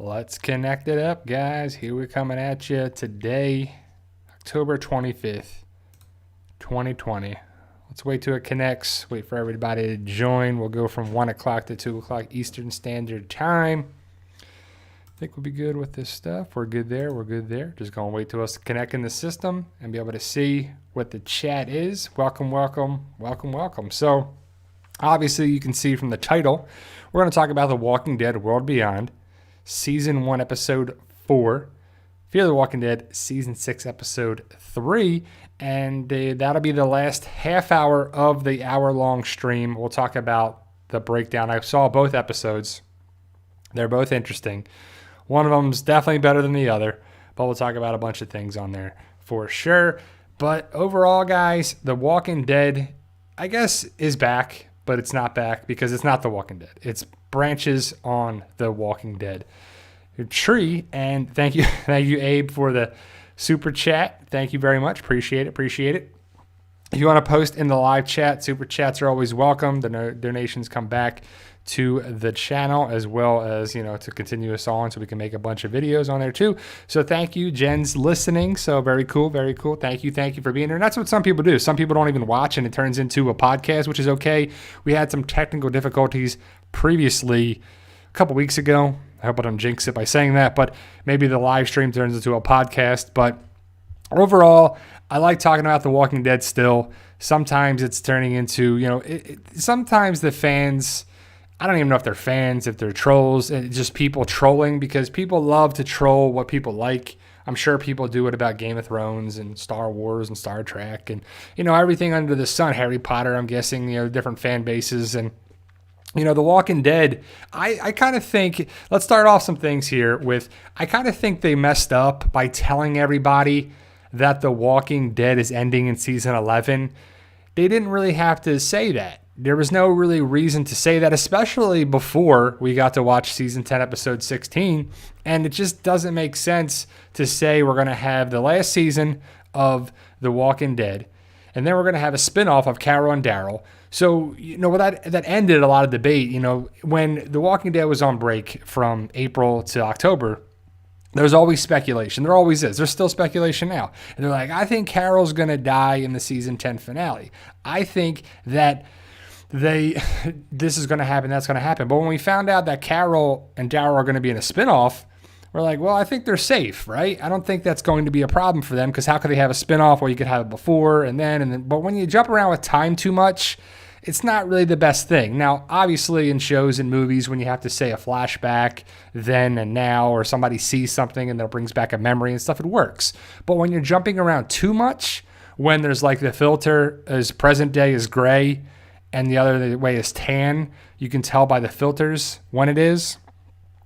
Let's connect it up, guys. Here we're coming at you today, October 25th, 2020. Let's wait till it connects. Wait for everybody to join. We'll go from 1 o'clock to 2 o'clock Eastern Standard Time. I think we'll be good with this stuff. We're good there. We're good there. Just going to wait till us to connect in the system and be able to see what the chat is. Welcome, welcome, welcome, welcome. So, obviously, you can see from the title, we're going to talk about The Walking Dead World Beyond, Season 1, Episode 4, Fear the Walking Dead, Season 6, Episode 3, and that'll be the last half hour of the hour-long stream. We'll talk about the breakdown. I saw both episodes. They're both interesting. One of them's definitely better than the other, but we'll talk about a bunch of things on there for sure. But overall, guys, The Walking Dead, I guess, is back, but it's not back because it's not The Walking Dead. It's branches on The Walking Dead tree. And thank you, Abe, for the super chat. Thank you very much. Appreciate it. If you want to post in the live chat, super chats are always welcome. The donations come back to the channel as well as, to continue us on so we can make a bunch of videos on there too. So thank you. Jen's listening. So very cool. Very cool. Thank you for being here. And that's what some people do. Some people don't even watch and it turns into a podcast, which is okay. We had some technical difficulties previously a couple weeks ago. I hope I don't jinx it by saying that, but maybe the live stream turns into a podcast. But overall, I like talking about The Walking Dead still. Sometimes it's turning into, sometimes the fans, I don't even know if they're fans, if they're trolls, just people trolling because people love to troll what people like. I'm sure people do it about Game of Thrones and Star Wars and Star Trek and, everything under the sun. Harry Potter, I'm guessing, different fan bases. And, The Walking Dead, I kind of think, let's start off some things here with, I kind of think they messed up by telling everybody that The Walking Dead is ending in season 11. They didn't really have to say that. There was no really reason to say that, especially before we got to watch season 10, episode 16. And it just doesn't make sense to say we're going to have the last season of The Walking Dead, and then we're going to have a spinoff of Carol and Daryl. So, that ended a lot of debate. When The Walking Dead was on break from April to October, there's always speculation. There always is. There's still speculation now. And they're like, I think Carol's going to die in the season 10 finale. I think that this is going to happen, that's going to happen. But when we found out that Carol and Daryl are going to be in a spinoff, we're like, well, I think they're safe, right? I don't think that's going to be a problem for them because how could they have a spinoff where you could have it before and then. But when you jump around with time too much, it's not really the best thing. Now, obviously in shows and movies, when you have to say a flashback then and now, or somebody sees something and that brings back a memory and stuff, it works. But when you're jumping around too much, when there's like the filter is present day is gray and the other way is tan, you can tell by the filters when it is.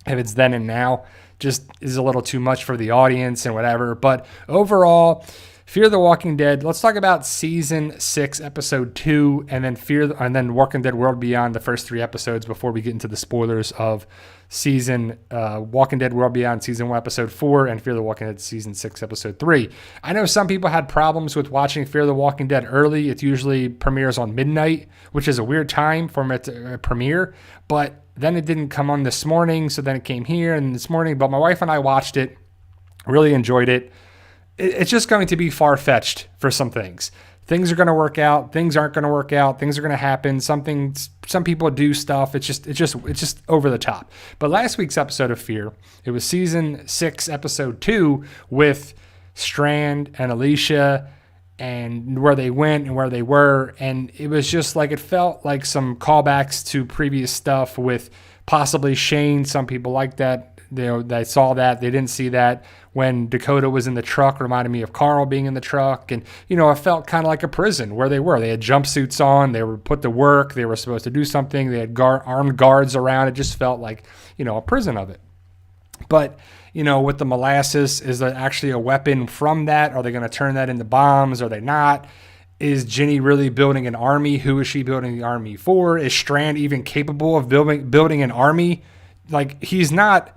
If it's then and now, just is a little too much for the audience and whatever. But overall, Fear the Walking Dead. Let's talk about season 6, episode 2, and then Walking Dead World Beyond, the first 3 episodes before we get into the spoilers of season Walking Dead World Beyond season 1, episode 4, and Fear the Walking Dead season 6, episode 3. I know some people had problems with watching Fear the Walking Dead early. It usually premieres on midnight, which is a weird time for it to premiere, but then it didn't come on this morning, so then it came here and this morning. But my wife and I watched it, really enjoyed it. It's just going to be far-fetched for some things. Things are going to work out. Things aren't going to work out. Things are going to happen. Some people do stuff. It's just over the top. But last week's episode of Fear, it was season 6, episode 2 with Strand and Alicia and where they went and where they were. And it was just like, it felt like some callbacks to previous stuff with possibly Shane. Some people like that. They saw that. They didn't see that. When Dakota was in the truck, reminded me of Carl being in the truck. And, it felt kind of like a prison where they were. They had jumpsuits on. They were put to work. They were supposed to do something. They had armed guards around. It just felt like, a prison of it. But, with the molasses, is there actually a weapon from that? Are they going to turn that into bombs? Are they not? Is Ginny really building an army? Who is she building the army for? Is Strand even capable of building an army? Like, he's not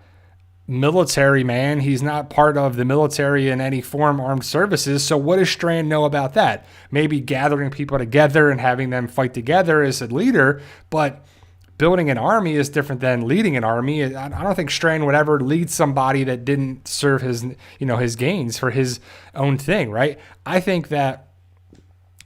military man. He's not part of the military in any form, armed services. So what does Strand know about that? Maybe gathering people together and having them fight together as a leader, but building an army is different than leading an army. I don't think Strand would ever lead somebody that didn't serve his, his gains for his own thing, right? I think that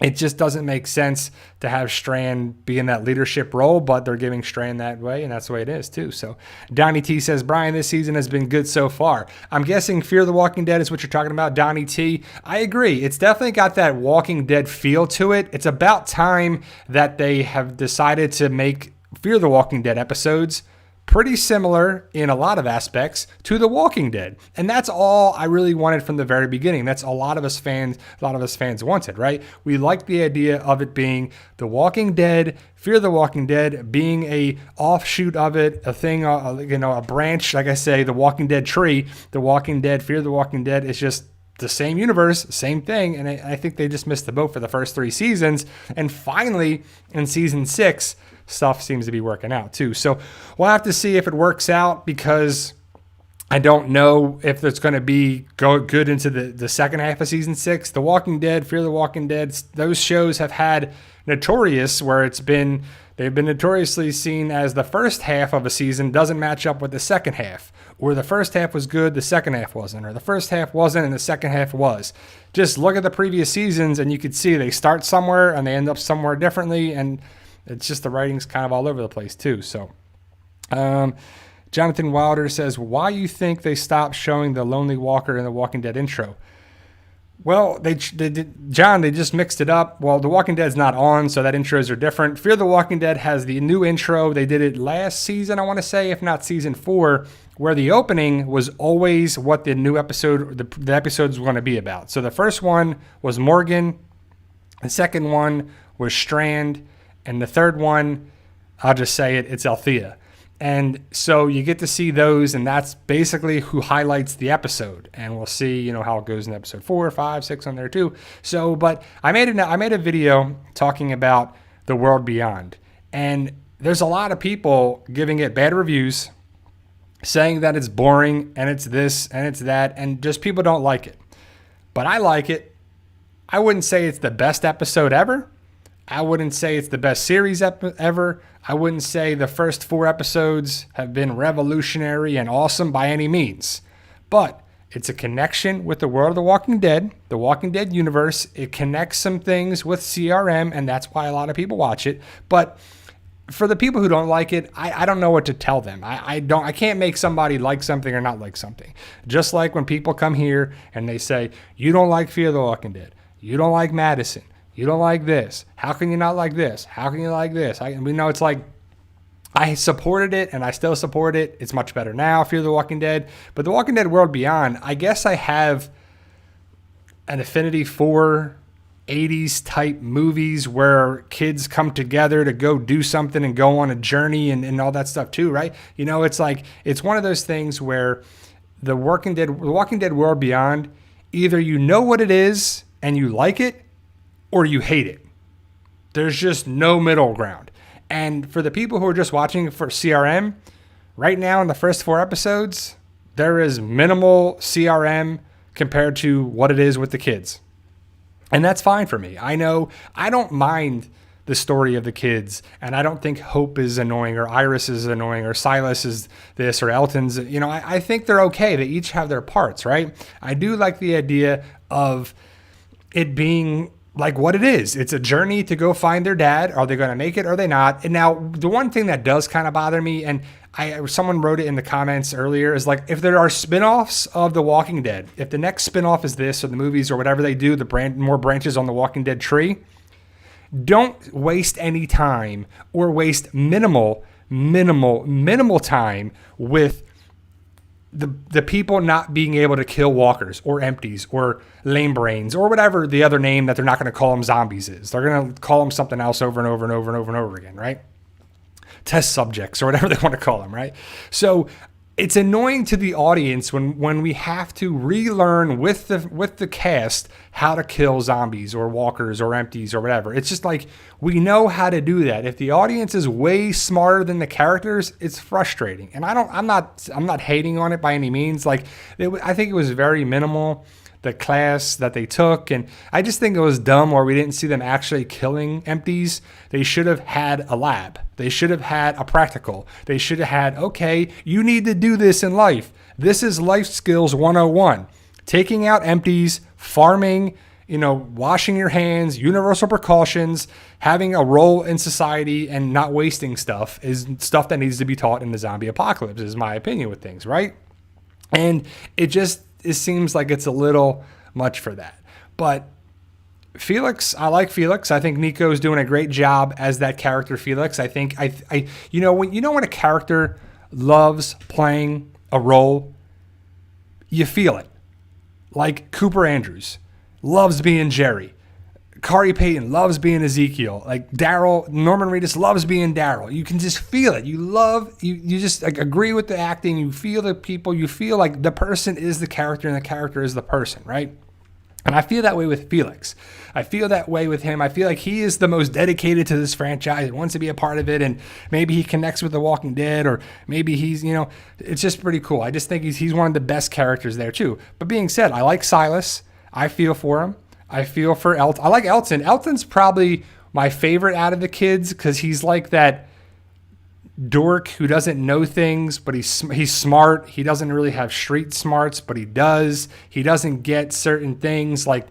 it just doesn't make sense to have Strand be in that leadership role, but they're giving Strand that way, and that's the way it is too. So Donnie T says, Brian, this season has been good so far. I'm guessing Fear the Walking Dead is what you're talking about, Donnie T. I agree. It's definitely got that Walking Dead feel to it. It's about time that they have decided to make Fear the Walking Dead episodes pretty similar in a lot of aspects to The Walking Dead. And that's all I really wanted from the very beginning. That's a lot of us fans wanted, right? We liked the idea of it being The Walking Dead, Fear the Walking Dead, being a offshoot of it, a thing, a branch, like I say, The Walking Dead tree, The Walking Dead, Fear the Walking Dead. It's just the same universe, same thing. And I think they just missed the boat for the first 3 seasons. And finally, in season 6, stuff seems to be working out too. So we'll have to see if it works out, because I don't know if it's going to go good into the second half of season 6. The Walking Dead, Fear the Walking Dead, those shows have had notorious where they've been notoriously seen as the first half of a season doesn't match up with the second half, or the first half was good, the second half wasn't, or the first half wasn't and the second half was. Just look at the previous seasons and you could see they start somewhere and they end up somewhere differently, and it's just the writing's kind of all over the place too. So Jonathan Wilder says, why you think they stopped showing the Lonely Walker in the Walking Dead intro? Well, they just mixed it up. Well, The Walking Dead's not on, so that intros are different. Fear the Walking Dead has the new intro. They did it last season, I want to say, if not season 4, where the opening was always what the new episode, the episodes were going to be about. So the first one was Morgan. The second one was Strand. And the third one, I'll just say it's Althea. And so you get to see those, and that's basically who highlights the episode. And we'll see, how it goes in episode 4, 5, 6 on there too. So, but I made a video talking about The World Beyond. And there's a lot of people giving it bad reviews, saying that it's boring, and it's this, and it's that, and just people don't like it. But I like it. I wouldn't say it's the best episode ever. I wouldn't say it's the best series ever. I wouldn't say the first 4 episodes have been revolutionary and awesome by any means. But it's a connection with the world of The Walking Dead universe. It connects some things with CRM, and that's why a lot of people watch it. But for the people who don't like it, I don't know what to tell them. I can't make somebody like something or not like something. Just like when people come here and they say, you don't like Fear the Walking Dead. You don't like Madison. You don't like this. How can you not like this? How can you like this? We know it's like, I supported it and I still support it. It's much better now, Fear the Walking Dead. But The Walking Dead World Beyond, I guess I have an affinity for 80s type movies where kids come together to go do something and go on a journey and all that stuff too, right? It's like, it's one of those things where The Walking Dead World Beyond, either you know what it is and you like it, or you hate it. There's just no middle ground. And for the people who are just watching for CRM, right now in the first 4 episodes, there is minimal CRM compared to what it is with the kids. And that's fine for me. I know I don't mind the story of the kids, and I don't think Hope is annoying or Iris is annoying or Silas is this or Elton's. I think they're okay. They each have their parts, right? I do like the idea of it being like what it is. It's a journey to go find their dad. Are they going to make it? Or are they not? And now the one thing that does kind of bother me, and someone wrote it in the comments earlier, is like, if there are spinoffs of The Walking Dead, if the next spinoff is this or the movies or whatever they do, more branches on the Walking Dead tree, don't waste any time or waste minimal time with the people not being able to kill walkers or empties or lame brains or whatever the other name that they're not going to call them zombies is. They're going to call them something else over and over and over and over and over again, right? Test subjects or whatever they want to call them, right? So it's annoying to the audience when we have to relearn with the cast how to kill zombies or walkers or empties or whatever. It's just like, we know how to do that. If the audience is way smarter than the characters, it's frustrating. And I'm not hating on it by any means. Like, I think it was very minimal. the class that they took. And I just think it was dumb where we didn't see them actually killing empties. They should have had a lab. They should have had a practical. They should have had, okay, you need to do this in life. This is life skills 101. Taking out empties, farming, washing your hands, universal precautions, having a role in society, and not wasting stuff is stuff that needs to be taught in the zombie apocalypse, is my opinion with things, right? And it seems like it's a little much for that. But Felix, I like Felix. I think Nico's doing a great job as that character Felix. I think when a character loves playing a role, you feel it. Like Cooper Andrews loves being Jerry. Kari Payton loves being Ezekiel. Like Daryl, Norman Reedus loves being Daryl. You can just feel it. You just like agree with the acting. You feel the people. You feel like the person is the character and the character is the person, right? And I feel that way with Felix. I feel that way with him. I feel like he is the most dedicated to this franchise and wants to be a part of it. And maybe he connects with The Walking Dead, or maybe he's, it's just pretty cool. I just think he's one of the best characters there too. But being said, I like Silas. I feel for him. I feel for Elton. I like Elton. Elton's probably my favorite out of the kids because he's like that dork who doesn't know things, but he's smart. He doesn't really have street smarts, but he does. He doesn't get certain things. Like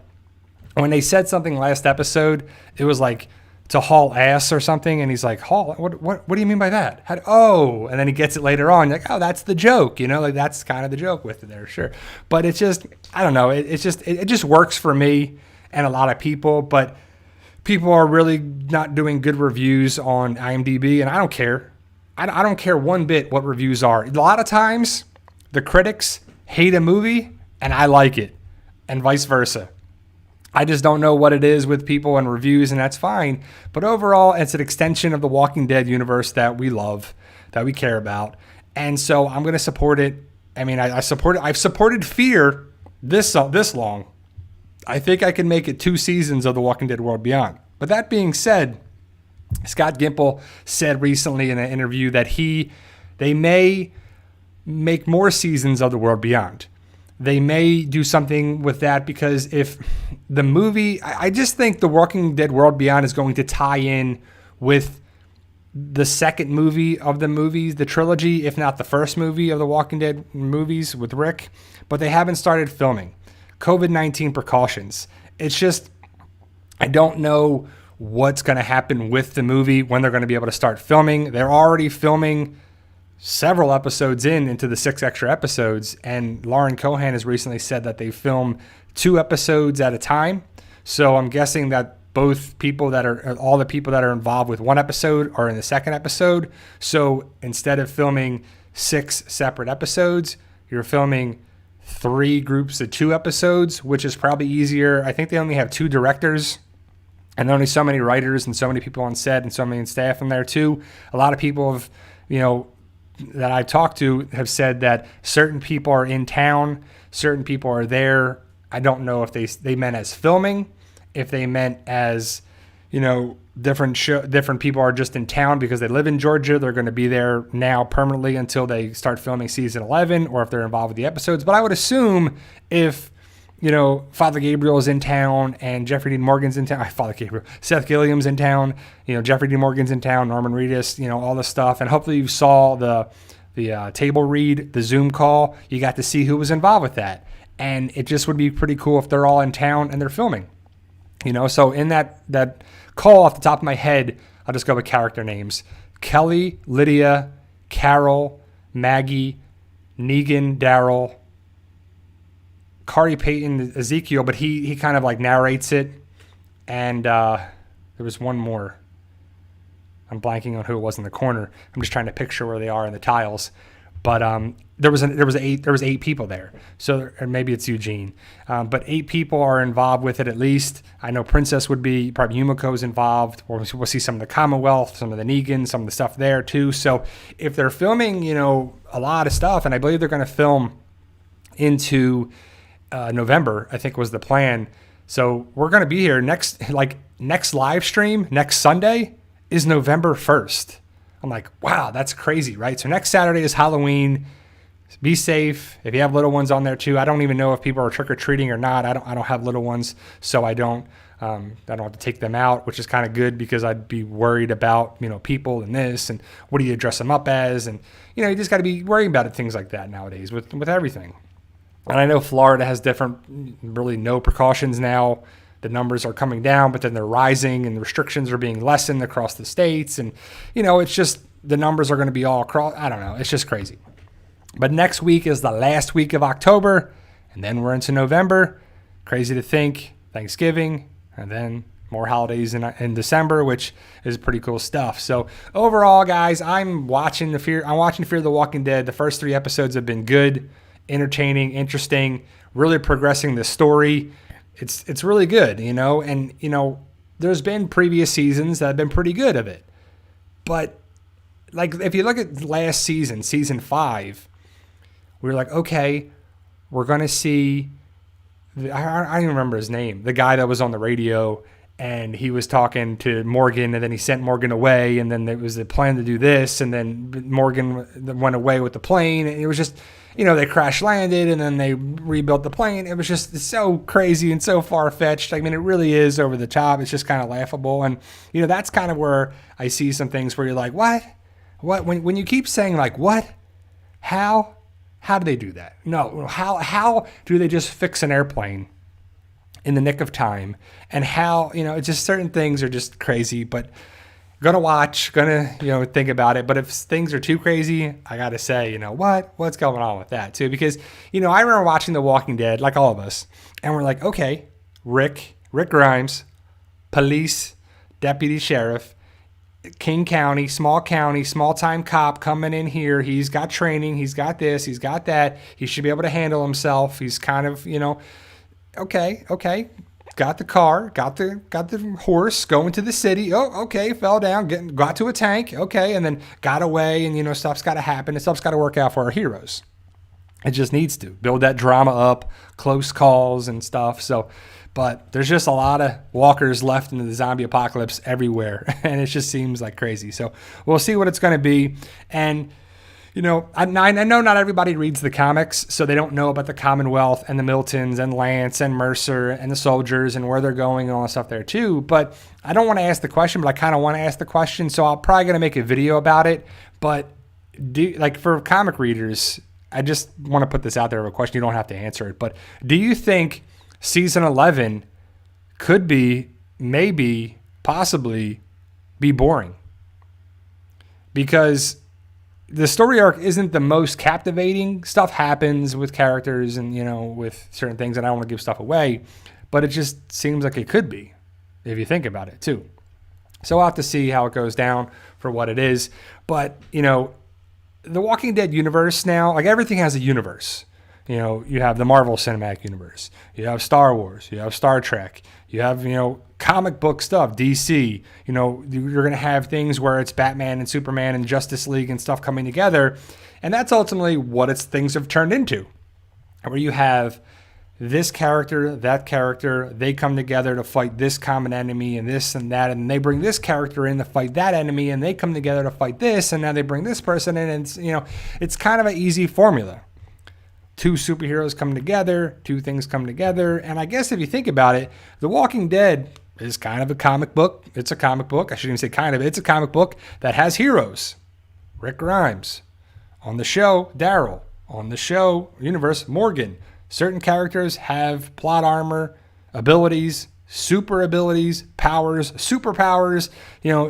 when they said something last episode, it was like to haul ass or something, and he's like, haul? What do you mean by that? And then he gets it later on. You're like, oh, that's the joke, like that's kind of the joke with it there, sure. But it's just, I don't know. It just works for me and a lot of people, but people are really not doing good reviews on IMDb, and I don't care. I don't care one bit what reviews are. A lot of times, the critics hate a movie, and I like it, and vice versa. I just don't know what it is with people and reviews, and that's fine. But overall, it's an extension of the Walking Dead universe that we love, that we care about. And so I'm going to support it. I mean, I've supported Fear this long. I think I can make it 2 seasons of The Walking Dead World Beyond. But that being said, Scott Gimple said recently in an interview that they may make more seasons of The World Beyond. They may do something with that because if the movie, I just think The Walking Dead World Beyond is going to tie in with the second movie of the movies, the trilogy, if not the first movie of the Walking Dead movies with Rick, but they haven't started filming. COVID-19 precautions. It's just, I don't know what's going to happen with the movie, when they're going to be able to start filming. They're already filming several episodes into the 6 extra episodes, and Lauren Cohan has recently said that they film 2 episodes at a time. So I'm guessing that all the people that are involved with 1 episode are in the 2nd episode. So instead of filming 6 separate episodes, you're filming 3 groups of 2 episodes, which is probably easier. I think they only have 2 directors, and only so many writers and so many people on set and so many staff in there too. A lot of people have, that I've talked to have said that certain people are in town, certain people are there. I don't know if they meant as filming, if they meant as, different people are just in town because they live in Georgia. They're going to be there now permanently until they start filming season 11, or if they're involved with the episodes. But I would assume if, Father Gabriel is in town and Jeffrey Dean Morgan's in town, Seth Gilliam's in town, Jeffrey Dean Morgan's in town, Norman Reedus, all this stuff. And hopefully you saw the table read, the Zoom call. You got to see who was involved with that. And it just would be pretty cool if they're all in town and they're filming. So in that call off the top of my head, I'll just go with character names. Kelly, Lydia, Carol, Maggie, Negan, Daryl, Kari Payton, Ezekiel, but he kind of like narrates it. And there was one more. I'm blanking on who it was in the corner. I'm just trying to picture where they are in the tiles. But there was 8 people there. So, or maybe it's Eugene. But 8 people are involved with it at least. I know Princess would be, probably Yumiko's involved. Or we'll see some of the Commonwealth, some of the Negan, some of the stuff there too. So if they're filming, a lot of stuff, and I believe they're going to film into November, I think was the plan. So we're going to be here next live stream, next Sunday is November 1st. I'm like, wow, that's crazy, right? So next Saturday is Halloween. Be safe. If you have little ones on there too, I don't even know if people are trick-or-treating or not. I don't have little ones, so I don't have to take them out, which is kind of good because I'd be worried about, people and this and what do you dress them up as? And, you just got to be worrying about it, things like that nowadays with everything. And I know Florida has really no precautions now. The numbers are coming down, but then they're rising and the restrictions are being lessened across the states. And, it's just the numbers are going to be all across. I don't know. It's just crazy. But next week is the last week of October, and then we're into November. Crazy to think. Thanksgiving, and then more holidays in December, which is pretty cool stuff. So overall, guys, I'm watching Fear of the Walking Dead. The first 3 episodes have been good, entertaining, interesting, really progressing the story. It's really good, and there's been previous seasons that have been pretty good of it. But like if you look at last season, season 5, we were like, okay, we're going to see, I don't even remember his name, the guy that was on the radio, and he was talking to Morgan, and then he sent Morgan away, and then there was the plan to do this, and then Morgan went away with the plane, and it was just, they crash landed, and then they rebuilt the plane. It was just so crazy and so far-fetched. I mean, it really is over the top. It's just kind of laughable, and, that's kind of where I see some things where you're like, what? When you keep saying, like, what? How do they do that? No, how do they just fix an airplane in the nick of time? And how, it's just certain things are just crazy, but gonna watch, think about it. But if things are too crazy, I gotta say, what's going on with that too? Because, I remember watching The Walking Dead, like all of us, and we're like, okay, Rick Grimes, police, deputy sheriff, King County, small-time cop coming in here. He's got training. He's got this. He's got that. He should be able to handle himself. He's kind of, okay. Got the car, got the horse, going to the city. Oh, okay, fell down, got to a tank. Okay, and then got away, and, stuff's got to happen. And stuff's got to work out for our heroes. It just needs to build that drama up, close calls and stuff. So, but there's just a lot of walkers left in the zombie apocalypse everywhere, and it just seems like crazy. So we'll see what it's going to be. And, I know not everybody reads the comics, so they don't know about the Commonwealth and the Miltons and Lance and Mercer and the soldiers and where they're going and all that stuff there too. But I don't want to ask the question, but I kind of want to ask the question. So I'm probably going to make a video about it. But for comic readers, I just want to put this out there of a question. You don't have to answer it. But do you think season 11 could be, maybe, possibly be boring? Because the story arc isn't the most captivating. Stuff happens with characters and, with certain things, and I don't want to give stuff away, but it just seems like it could be, if you think about it too. So we'll have to see how it goes down for what it is. But, the Walking Dead universe now, like everything has a universe. You have the Marvel Cinematic Universe. You have Star Wars. You have Star Trek. You have, comic book stuff, DC. You're going to have things where it's Batman and Superman and Justice League and stuff coming together. And that's ultimately what things have turned into. Where you have this character, that character, they come together to fight this common enemy and this and that. And they bring this character in to fight that enemy, and they come together to fight this. And now they bring this person in. And it's kind of an easy formula. 2 superheroes come together, 2 things come together. And I guess if you think about it, The Walking Dead is kind of a comic book. It's a comic book. I shouldn't even say kind of. It's a comic book that has heroes. Rick Grimes. On the show, Daryl. On the show, universe, Morgan. Certain characters have plot armor, abilities, super abilities, powers, superpowers.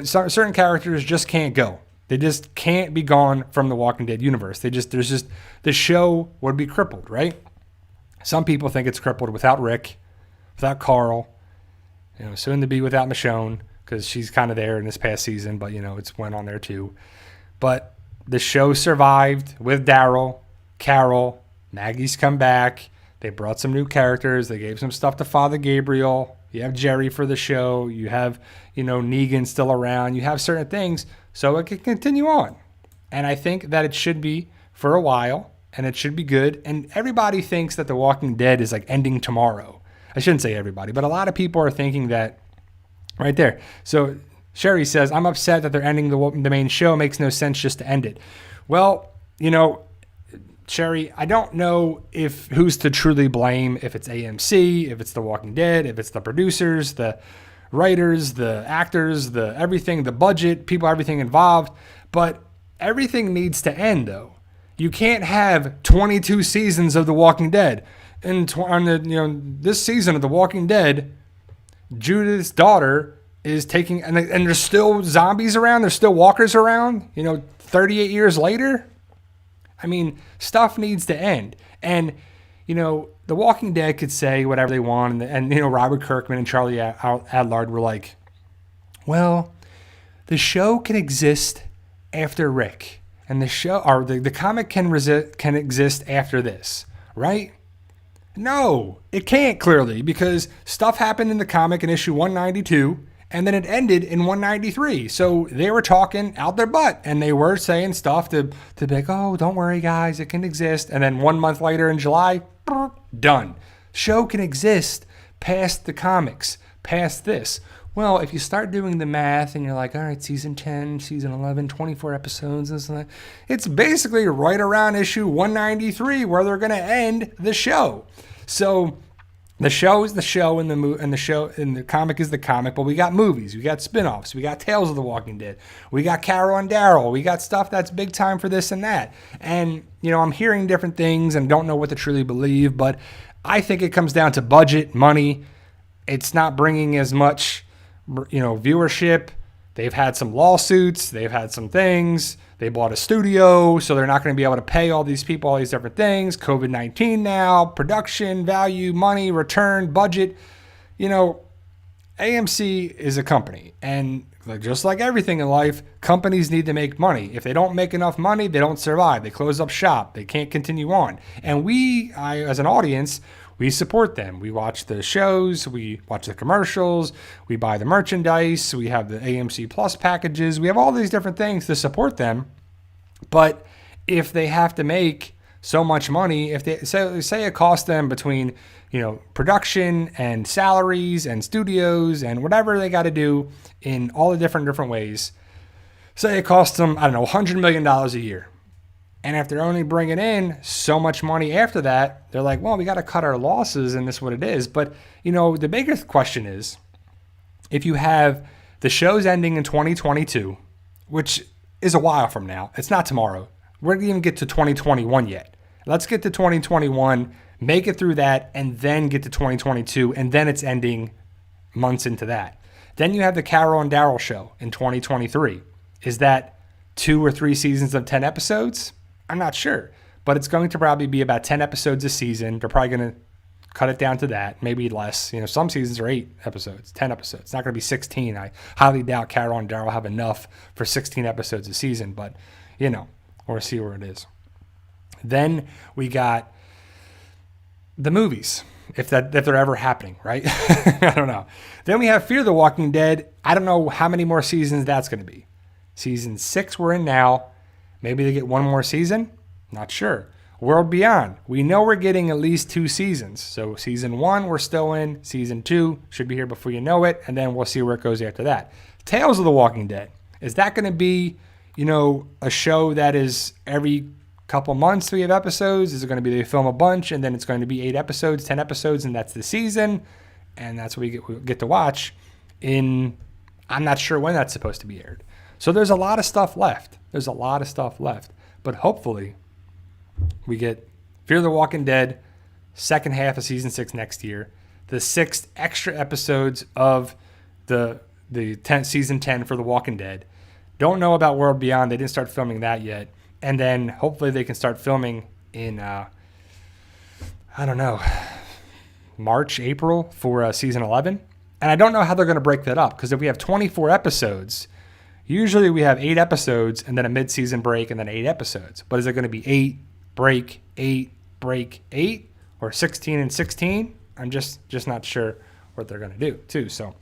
Certain characters just can't go. They just can't be gone from the Walking Dead universe. The show would be crippled, right? Some people think it's crippled without Rick, without Carl, soon to be without Michonne, because she's kind of there in this past season, but it's went on there too. But the show survived with Daryl, Carol, Maggie's come back. They brought some new characters. They gave some stuff to Father Gabriel. You have Jerry for the show. You have, Negan still around. You have certain things. So it can continue on. And I think that it should be for a while, and it should be good. And everybody thinks that The Walking Dead is like ending tomorrow. I shouldn't say everybody, but a lot of people are thinking that right there. So Sherry says, I'm upset that they're ending the main show. It makes no sense just to end it. Well, Sherry, I don't know if who's to truly blame, if it's AMC, if it's The Walking Dead, if it's the producers, the writers, the actors, the everything, the budget, people, everything involved. But everything needs to end, though. You can't have 22 seasons of The Walking Dead. And this season of The Walking Dead, Judith's daughter is taking, and there's still zombies around, there's still walkers around, 38 years later. I mean, stuff needs to end. And, The Walking Dead could say whatever they want. And Robert Kirkman and Charlie Adlard were like, well, the show can exist after Rick. And the show, or the comic can exist after this, right? No, it can't, clearly, because stuff happened in the comic in issue 192. And then it ended in 193. So they were talking out their butt. And they were saying stuff to be like, oh, don't worry, guys, it can exist. And then 1 month later in July, done. Show can exist past the comics, past this. Well, if you start doing the math and you're like, all right, season 10, season 11, 24 episodes, and stuff, it's basically right around issue 193 where they're going to end the show. So the show is the show, and the comic is the comic. But we got movies, we got spinoffs, we got Tales of the Walking Dead, we got Carol and Daryl, we got stuff that's big time for this and that. And I'm hearing different things and don't know what to truly believe. But I think it comes down to budget, money. It's not bringing as much, viewership. They've had some lawsuits, they've had some things. They bought a studio, so they're not going to be able to pay all these people all these different things. COVID-19 now, production, value, money, return, budget. AMC is a company. And just like everything in life, companies need to make money. If they don't make enough money, they don't survive. They close up shop. They can't continue on. And I, as an audience, we support them. We watch the shows, we watch the commercials, we buy the merchandise, we have the AMC Plus packages, we have all these different things to support them. But if they have to make so much money, if they say it costs them between, production and salaries and studios and whatever they got to do in all the different ways, say it costs them, $100 million a year. And if they're only bringing in so much money after that, they're like, well, we got to cut our losses, and this is what it is. But, the bigger question is, if you have the shows ending in 2022, which is a while from now, it's not tomorrow. We're going to even get to 2021 yet. Let's get to 2021, make it through that, and then get to 2022, and then it's ending months into that. Then you have the Carol and Daryl show in 2023. Is that 2 or 3 seasons of 10 episodes? I'm not sure, but it's going to probably be about 10 episodes a season. They're probably going to cut it down to that, maybe less. Some seasons are 8 episodes, 10 episodes. It's not going to be 16. I highly doubt Carol and Daryl have enough for 16 episodes a season, but, we'll see where it is. Then we got the movies, if they're ever happening, right? I don't know. Then we have Fear the Walking Dead. I don't know how many more seasons that's going to be. Season 6 we're in now. Maybe they get one more season. Not sure. World Beyond. We know we're getting at least 2 seasons. So season 1 we're still in. Season 2 should be here before you know it. And then we'll see where it goes after that. Tales of the Walking Dead. Is that going to be, a show that is every couple months we have episodes? Is it going to be they film a bunch and then it's going to be 8 episodes, 10 episodes, and that's the season? And that's what we get to watch in, I'm not sure when that's supposed to be aired. So there's a lot of stuff left. But hopefully we get Fear the Walking Dead, second half of season 6 next year, the 6 extra episodes of the season 10 for The Walking Dead. Don't know about World Beyond. They didn't start filming that yet. And then hopefully they can start filming in, March, April for season 11. And I don't know how they're going to break that up, because if we have 24 episodes, usually we have 8 episodes and then a mid-season break and then 8 episodes. But is it going to be 8, break, 8, break, 8, or 16 and 16? I'm just not sure what they're going to do, too. So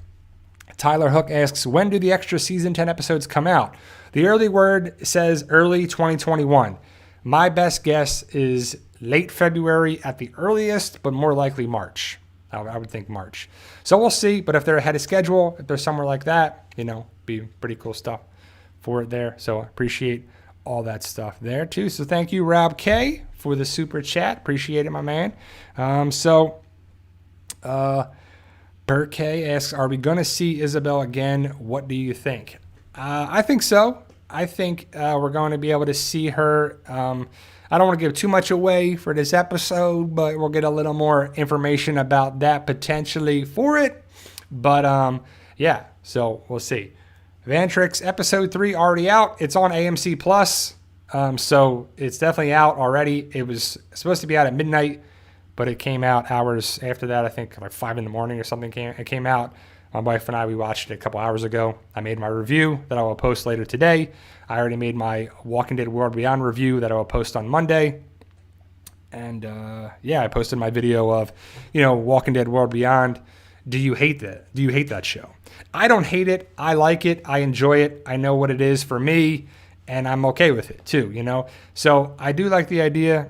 Tyler Hook asks, when do the extra season 10 episodes come out? The early word says early 2021. My best guess is late February at the earliest, but more likely March. I would think March. So we'll see. But if they're ahead of schedule, if there's somewhere like that, be pretty cool stuff for it there. So I appreciate all that stuff there too. So thank you, Rob K, for the super chat. Appreciate it, my man. Burke asks, are we going to see Isabel again? What do you think? I think so. I think we're going to be able to see her. I don't want to give too much away for this episode, but we'll get a little more information about that potentially for it. But yeah, so we'll see. Vantrix episode 3 already out. It's on AMC Plus. So it's definitely out already. It was supposed to be out at midnight, but it came out hours after that. I think like 5 in the morning or something. It came out. My wife and I, we watched it a couple hours ago. I made my review that I will post later today. I already made my Walking Dead World Beyond review that I will post on Monday. And yeah, I posted my video of, Walking Dead World Beyond. Do you hate that? Do you hate that show? I don't hate it. I like it. I enjoy it. I know what it is for me, and I'm okay with it too, So I do like the idea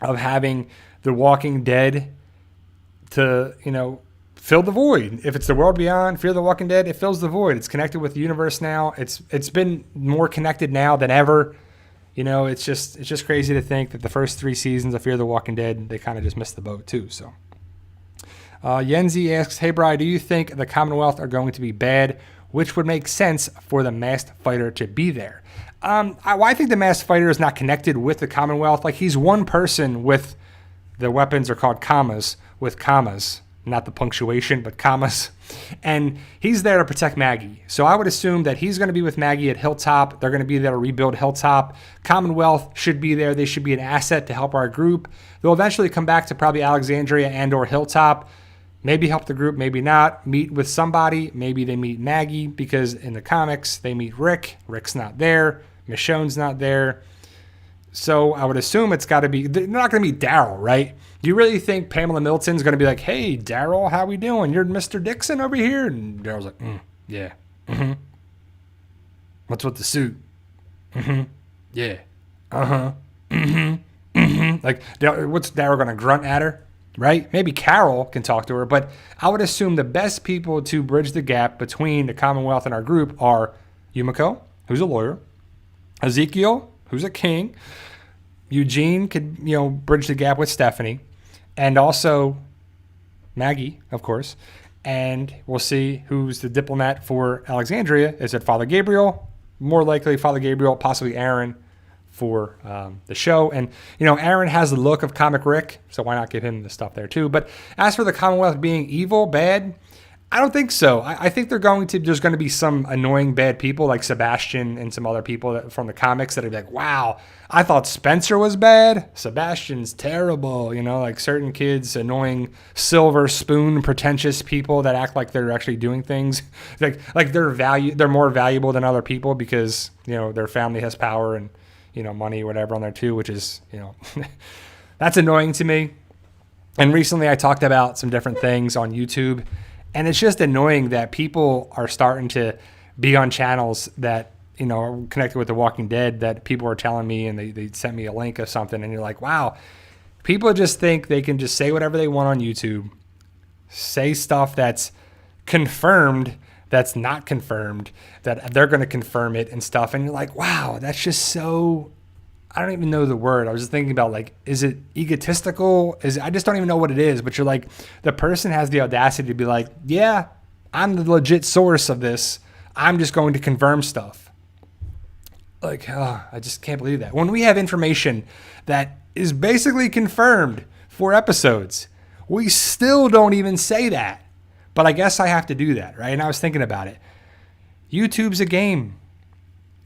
of having The Walking Dead to, fill the void. If it's the world beyond, Fear the Walking Dead, it fills the void. It's connected with the universe now. It's been more connected now than ever. It's just crazy to think that the first 3 seasons of Fear the Walking Dead, they kind of just missed the boat too. So Yenzi asks, hey Bri, do you think the Commonwealth are going to be bad? Which would make sense for the masked fighter to be there. I think the masked fighter is not connected with the Commonwealth. Like, he's one person with, the weapons are called commas, with commas. Not the punctuation, but commas. And he's there to protect Maggie. So I would assume that he's going to be with Maggie at Hilltop. They're going to be there to rebuild Hilltop. Commonwealth should be there. They should be an asset to help our group. They'll eventually come back to probably Alexandria and or Hilltop. Maybe help the group, maybe not. Meet with somebody. Maybe they meet Maggie, because in the comics, they meet Rick. Rick's not there. Michonne's not there. So I would assume it's got to be, they're not going to meet Daryl, right? Do you really think Pamela Milton's going to be like, hey, Daryl, how we doing? You're Mr. Dixon over here? And Daryl's like, yeah. Mm-hmm. What's with the suit? Mm-hmm. Yeah. Uh-huh. Mm-hmm. Mm-hmm. Like, what's Daryl going to grunt at her? Right? Maybe Carol can talk to her, but I would assume the best people to bridge the gap between the Commonwealth and our group are Yumiko, who's a lawyer, Ezekiel, who's a king, Eugene could, bridge the gap with Stephanie, and also Maggie, of course. And we'll see who's the diplomat for Alexandria. Is it Father Gabriel? More likely Father Gabriel, possibly Aaron for the show. And, Aaron has the look of Comic Rick, so why not give him the stuff there too? But as for the Commonwealth being evil, bad, I don't think so. I think there's going to be some annoying bad people like Sebastian and some other people from the comics that are like, wow, I thought Spencer was bad. Sebastian's terrible. Like certain kids, annoying silver spoon, pretentious people that act like they're actually doing things. Like they're more valuable than other people because, their family has power and, money or whatever on there too, which is, that's annoying to me. And recently I talked about some different things on YouTube. And it's just annoying that people are starting to be on channels that, are connected with The Walking Dead that people are telling me, and they sent me a link of something. And you're like, wow, people just think they can just say whatever they want on YouTube, say stuff that's confirmed, that's not confirmed, that they're going to confirm it and stuff. And you're like, wow, that's just so, I don't even know the word. I was just thinking about, like, is it egotistical? I just don't even know what it is. But you're like, the person has the audacity to be like, yeah, I'm the legit source of this. I'm just going to confirm stuff. Like, I just can't believe that. When we have information that is basically confirmed for episodes, we still don't even say that. But I guess I have to do that, right? And I was thinking about it. YouTube's a game.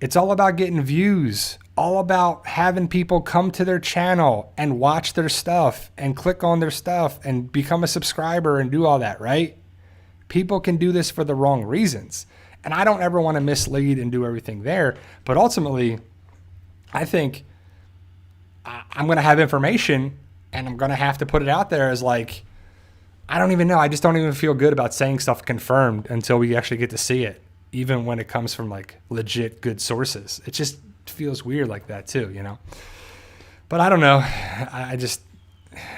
It's all about getting views. All about having people come to their channel and watch their stuff and click on their stuff and become a subscriber and do all that, right? People can do this for the wrong reasons. And I don't ever want to mislead and do everything there. But ultimately, I think I'm going to have information and I'm going to have to put it out there as like, I don't even know. I just don't even feel good about saying stuff confirmed until we actually get to see it. Even when it comes from like legit good sources. It just feels weird like that too, but I don't know. I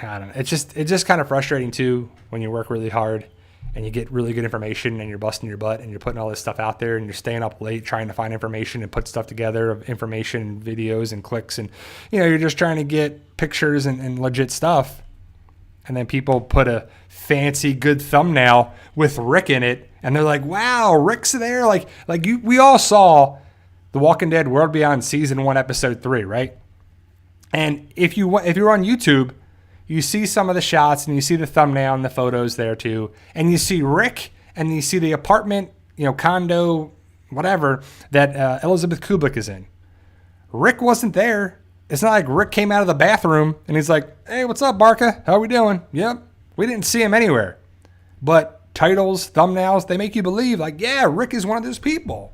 don't know. It's just kind of frustrating too when you work really hard and you get really good information and you're busting your butt and you're putting all this stuff out there and you're staying up late trying to find information and put stuff together of information and videos and clicks and, you're just trying to get pictures and legit stuff. And then people put a fancy good thumbnail with Rick in it and they're like, wow, Rick's there. We all saw The Walking Dead World Beyond Season 1, Episode 3, right? And if you're on YouTube, you see some of the shots and you see the thumbnail and the photos there too. And you see Rick and you see the apartment, condo, whatever, that Elizabeth Kublik is in. Rick wasn't there. It's not like Rick came out of the bathroom and he's like, hey, what's up, Barca? How are we doing? Yep. We didn't see him anywhere. But titles, thumbnails, they make you believe like, yeah, Rick is one of those people.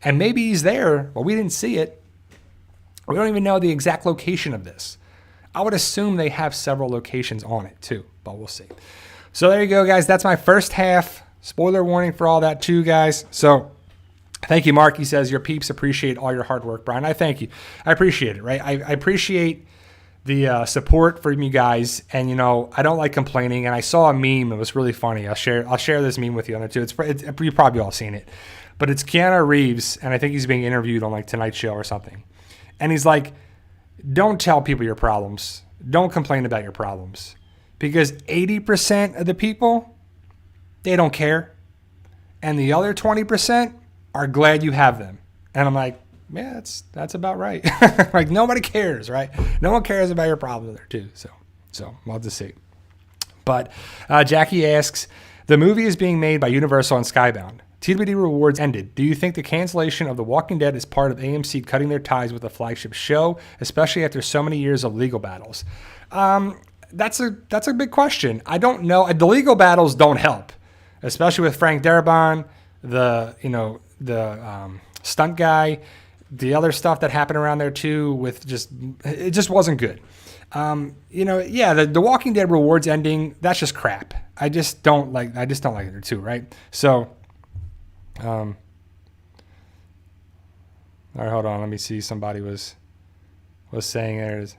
And maybe he's there, but we didn't see it. We don't even know the exact location of this. I would assume they have several locations on it too, but we'll see. So there you go, guys. That's my first half. Spoiler warning for all that too, guys. So thank you, Mark. He says, your peeps appreciate all your hard work, Brian. I thank you. I appreciate it, right? I appreciate the support from you guys. And, I don't like complaining. And I saw a meme. It was really funny. I'll share this meme with you on it too. You've probably all seen it. But it's Keanu Reeves, and I think he's being interviewed on like Tonight Show or something. And he's like, don't tell people your problems. Don't complain about your problems. Because 80% of the people, they don't care. And the other 20% are glad you have them. And I'm like, yeah, that's about right. Like, nobody cares, right? No one cares about your problems there too. So we'll have to see. But Jackie asks, the movie is being made by Universal and Skybound. TWD rewards ended. Do you think the cancellation of The Walking Dead is part of AMC cutting their ties with the flagship show, especially after so many years of legal battles? That's a big question. I don't know. The legal battles don't help, especially with Frank Darabont, the stunt guy, the other stuff that happened around there too. It just wasn't good. The Walking Dead rewards ending. That's just crap. I just don't like it too. Right. So. All right, hold on. Let me see. Somebody was saying there's.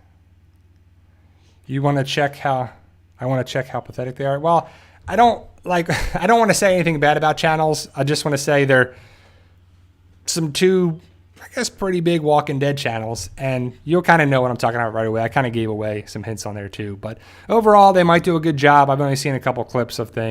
I want to check how pathetic they are. Well, I don't want to say anything bad about channels. I just want to say they're two, I guess, pretty big Walking Dead channels, and you'll kind of know what I'm talking about right away. I kind of gave away some hints on there too, but overall, they might do a good job. I've only seen a couple clips of things.